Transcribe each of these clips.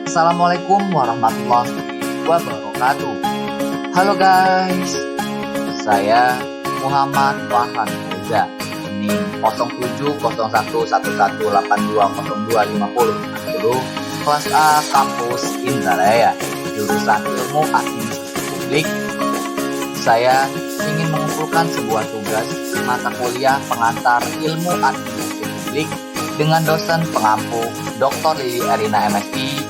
Assalamualaikum warahmatullahi wabarakatuh. Halo guys, saya Muhammad Farhan Reza. Ini 070111820250 kelas A kampus Indralaya, jurusan Ilmu Administrasi Publik. Saya ingin mengumpulkan sebuah tugas mata kuliah pengantar Ilmu Administrasi Publik dengan dosen pengampu Dr. Lili Erina MSI,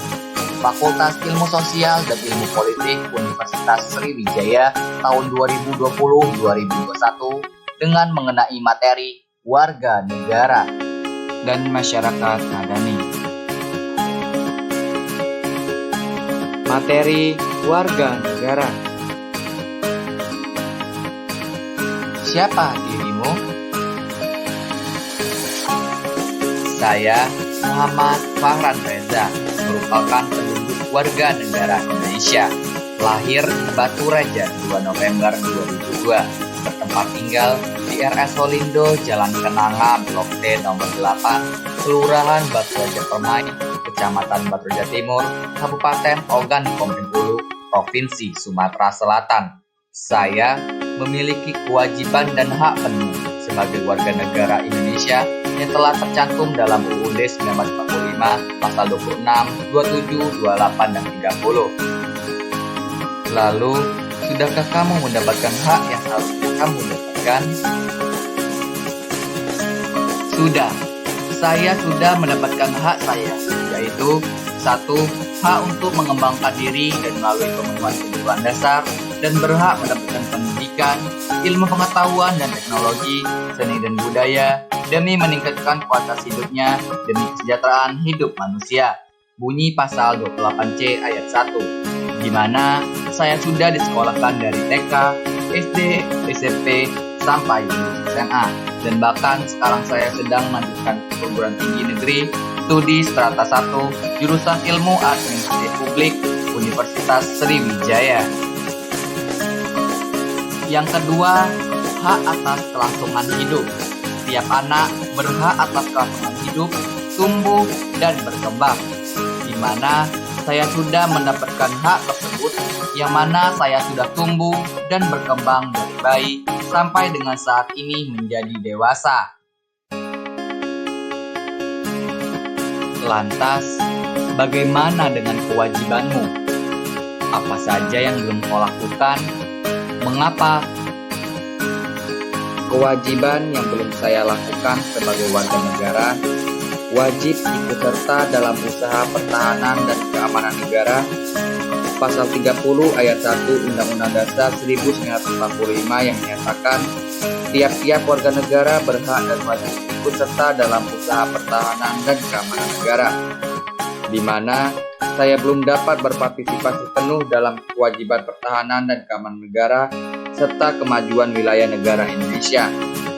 Fakultas Ilmu Sosial dan Ilmu Politik Universitas Sriwijaya tahun 2020-2021 dengan mengenai materi warga negara dan masyarakat madani. Materi warga negara. Siapa dirimu? Saya Muhammad Farhan Reza, merupakan penduduk warga negara Indonesia, lahir Batu Raja 2 November 2002, bertempat tinggal di RS Holindo, Jalan Kenanga, Blok D nomor 8, Kelurahan Batu Raja Permai, Kecamatan Batu Raja Timur, Kabupaten Ogan Komering Ulu, Provinsi Sumatera Selatan. Saya memiliki kewajiban dan hak penuh sebagai warga negara Indonesia yang telah tercantum dalam UUD 1945 pasal 26, 27, 28, dan 30. Lalu, sudahkah kamu mendapatkan hak yang seharusnya kamu dapatkan? Sudah, saya sudah mendapatkan hak saya, yaitu 1. Hak untuk mengembangkan diri dan melalui pemenuhan kebutuhan dasar, dan berhak mendapatkan pendidikan, ilmu pengetahuan dan teknologi, seni dan budaya, demi meningkatkan kualitas hidupnya demi kesejahteraan hidup manusia. Bunyi pasal 28C ayat 1, di mana saya sudah disekolahkan dari TK, SD, SMP, sampai lulus SMA, dan bahkan sekarang saya sedang melanjutkan perguruan tinggi negeri studi strata 1 jurusan Ilmu Administrasi Publik Universitas Sriwijaya. Yang kedua, hak atas kelangsungan hidup. Setiap anak berhak atas kelangsungan hidup, tumbuh, dan berkembang, di mana saya sudah mendapatkan hak tersebut, yang mana saya sudah tumbuh dan berkembang dari bayi sampai dengan saat ini menjadi dewasa. Lantas, bagaimana dengan kewajibanmu? Apa saja yang belum kau lakukan? Mengapa? Kewajiban yang belum saya lakukan sebagai warga negara, wajib ikut serta dalam usaha pertahanan dan keamanan negara. Pasal 30 ayat 1 Undang-Undang Dasar 1945 yang menyatakan tiap-tiap warga negara berhak dan wajib ikut serta dalam usaha pertahanan dan keamanan negara, di mana saya belum dapat berpartisipasi penuh dalam kewajiban pertahanan dan keamanan negara serta kemajuan wilayah negara Indonesia,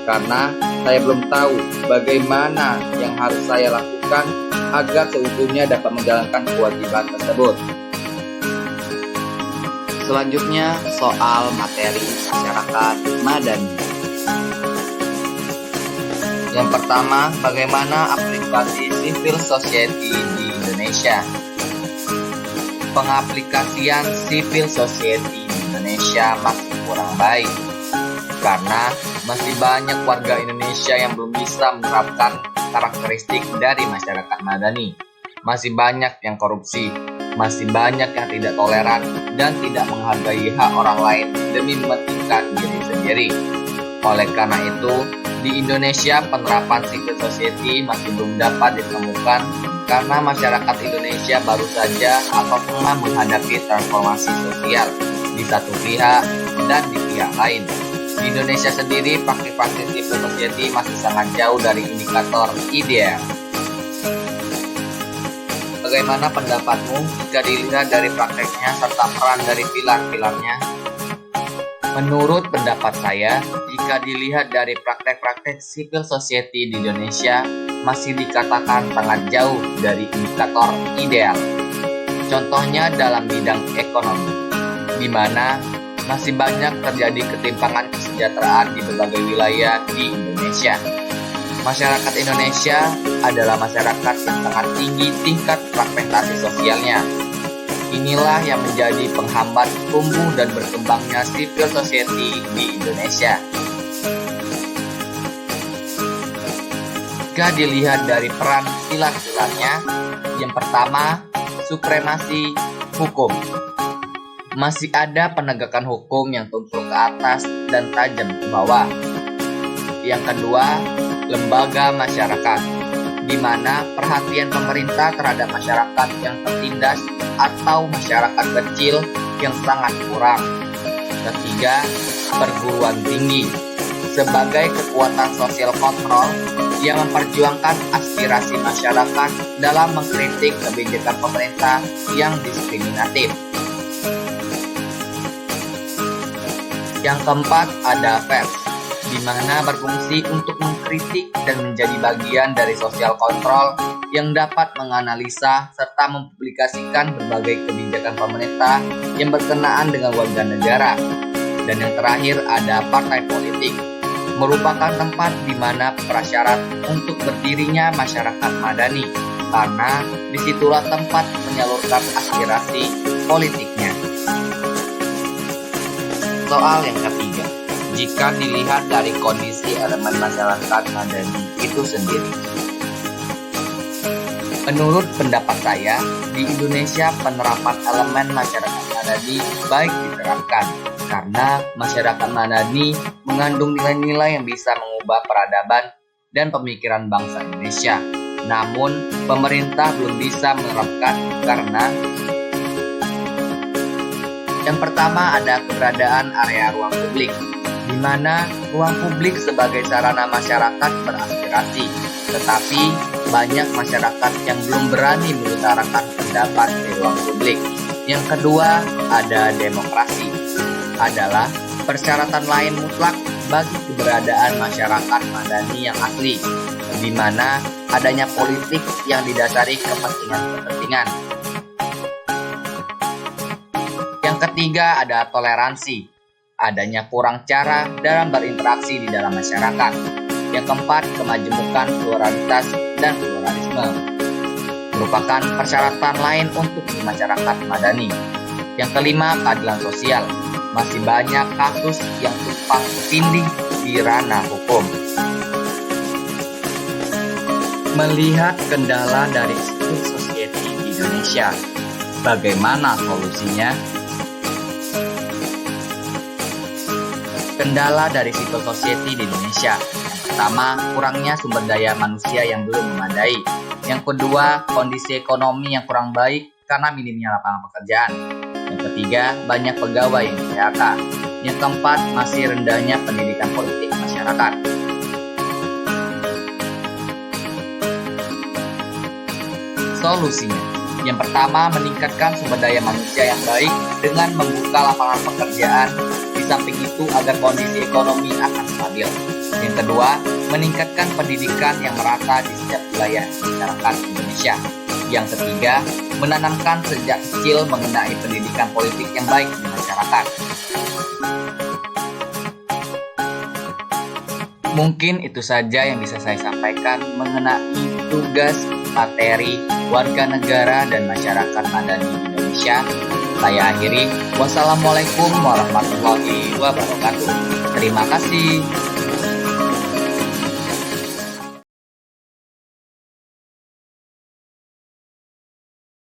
karena saya belum tahu bagaimana yang harus saya lakukan agar seutuhnya dapat menjalankan kewajiban tersebut. Selanjutnya, soal materi masyarakat madani. Yang pertama, bagaimana aplikasi civil society di Indonesia? Pengaplikasian civil society di Indonesia masih kurang baik, karena masih banyak warga Indonesia yang belum bisa menerapkan karakteristik dari masyarakat madani. Masih banyak yang korupsi, masih banyak yang tidak toleran dan tidak menghargai hak orang lain demi mementingkan diri sendiri. Oleh karena itu, di Indonesia penerapan civil society masih belum dapat ditemukan karena masyarakat Indonesia baru saja atau tengah menghadapi transformasi sosial di satu pihak dan di pihak lain. Di Indonesia sendiri, praktik-praktik civil society masih sangat jauh dari indikator ideal. Bagaimana pendapatmu jika dilihat dari prakteknya serta peran dari pilar-pilarnya? Menurut pendapat saya, jika dilihat dari praktek-praktek civil society di Indonesia, masih dikatakan sangat jauh dari indikator ideal. Contohnya dalam bidang ekonomi, di mana masih banyak terjadi ketimpangan kesejahteraan di berbagai wilayah di Indonesia. Masyarakat Indonesia adalah masyarakat yang sangat tinggi tingkat fragmentasi sosialnya. Inilah yang menjadi penghambat tumbuh dan berkembangnya civil society di Indonesia. Jika dilihat dari peran pilar-pilarnya, yang pertama, supremasi hukum. Masih ada penegakan hukum yang tumpul ke atas dan tajam ke bawah. Yang kedua, lembaga masyarakat, di mana perhatian pemerintah terhadap masyarakat yang tertindas atau masyarakat kecil yang sangat kurang. Ketiga, perguruan tinggi, sebagai kekuatan sosial kontrol yang memperjuangkan aspirasi masyarakat dalam mengkritik kebijakan pemerintah yang diskriminatif. Yang keempat, ada pers, di mana berfungsi untuk mengkritik dan menjadi bagian dari sosial kontrol yang dapat menganalisa serta mempublikasikan berbagai kebijakan pemerintah yang berkenaan dengan warga negara. Dan yang terakhir ada partai politik, merupakan tempat di mana prasyarat untuk berdirinya masyarakat madani, karena disitulah tempat menyalurkan aspirasi politiknya. Soal yang ketiga, jika dilihat dari kondisi elemen masyarakat madani itu sendiri. Menurut pendapat saya, di Indonesia penerapan elemen masyarakat madani baik diterapkan, karena masyarakat madani mengandung nilai-nilai yang bisa mengubah peradaban dan pemikiran bangsa Indonesia. Namun, pemerintah belum bisa menerapkan karena yang pertama ada keberadaan area ruang publik, di mana ruang publik sebagai sarana masyarakat beraspirasi, tetapi banyak masyarakat yang belum berani mengutarakan pendapat di ruang publik. Yang kedua ada demokrasi, adalah persyaratan lain mutlak bagi keberadaan masyarakat madani yang asli, di mana adanya politik yang didasari kepentingan-kepentingan. Yang ketiga ada toleransi, adanya kurang cara dalam berinteraksi di dalam masyarakat. Yang keempat, kemajemukan pluralitas dan pluralisme, merupakan persyaratan lain untuk di masyarakat madani. Yang kelima, keadilan sosial, masih banyak kasus yang tumpang tindih di ranah hukum. Melihat kendala dari civil society di Indonesia, bagaimana solusinya? Kendala dari civil society di Indonesia. Yang pertama, kurangnya sumber daya manusia yang belum memadai. Yang kedua, kondisi ekonomi yang kurang baik karena minimnya lapangan pekerjaan. Yang ketiga, banyak pegawai yang di-PHK. Yang keempat, masih rendahnya pendidikan politik masyarakat. Solusinya, yang pertama, meningkatkan sumber daya manusia yang baik dengan membuka lapangan pekerjaan. Di samping itu agar kondisi ekonomi akan stabil. Yang kedua, meningkatkan pendidikan yang merata di setiap wilayah masyarakat Indonesia. Yang ketiga, menanamkan sejak kecil mengenai pendidikan politik yang baik di masyarakat. Mungkin itu saja yang bisa saya sampaikan mengenai tugas materi warga negara dan masyarakat madani di Indonesia. Saya akhiri. Wassalamualaikum warahmatullahi wabarakatuh. Terima kasih.